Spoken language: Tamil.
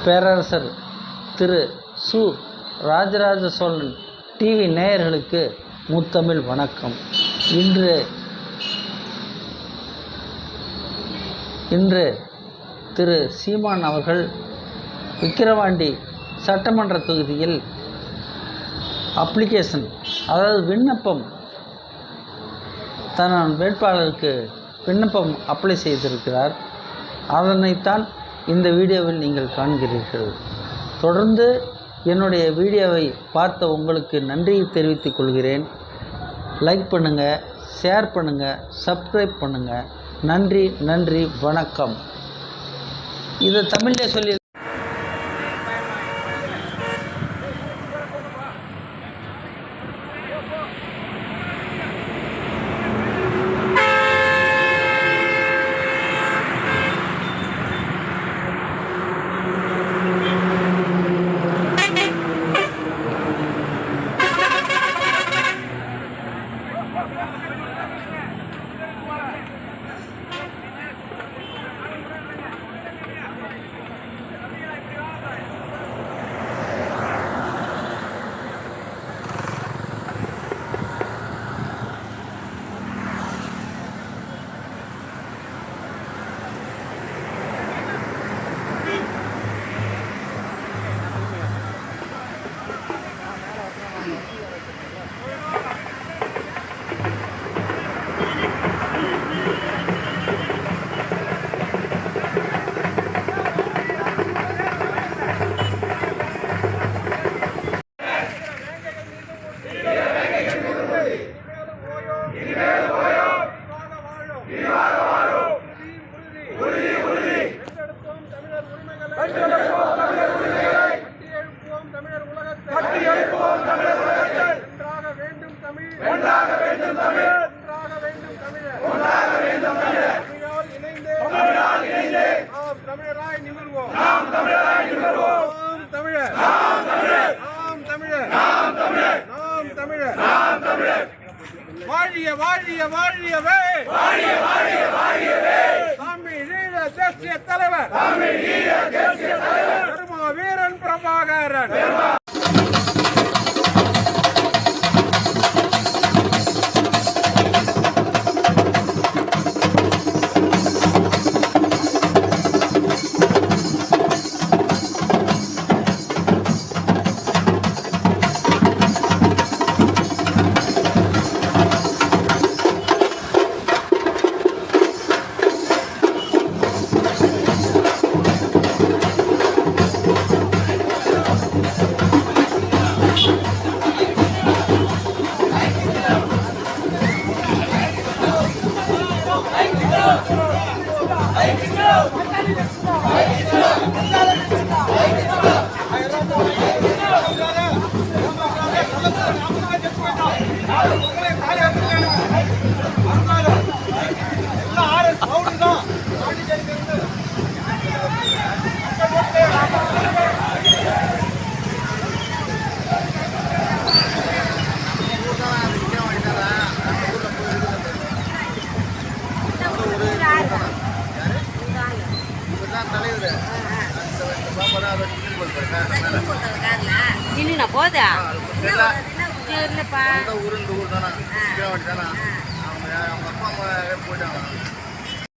பேரரசர் திரு சு ராஜராஜ சோழன் டிவி நேயர்களுக்கு முத்தமிழ் வணக்கம். இன்று திரு சீமான் அவர்கள் விக்கிரவாண்டி சட்டமன்ற தொகுதியில் அப்ளிகேஷன், அதாவது விண்ணப்பம், தன் வேட்பாளருக்கு விண்ணப்பம் அப்ளை செய்திருக்கிறார். அதனைத்தான் இந்த வீடியோவில் நீங்கள் காண்கிறீர்கள். தொடர்ந்து என்னுடைய வீடியோவை பார்த்த உங்களுக்கு நன்றியை தெரிவித்துக் கொள்கிறேன். லைக் பண்ணுங்கள், ஷேர் பண்ணுங்கள், சப்ஸ்கிரைப் பண்ணுங்கள். நன்றி நன்றி, வணக்கம். இதை தமிழ்லே சொல்லி வாழிய வாழிய வாழியவே, தமிழீழ தேசிய தலைவர் தர்ம வீரன் பிரபாகரன். போதா ஊர் தானே, அவங்க அப்பா அம்மா போயிட்டாங்க.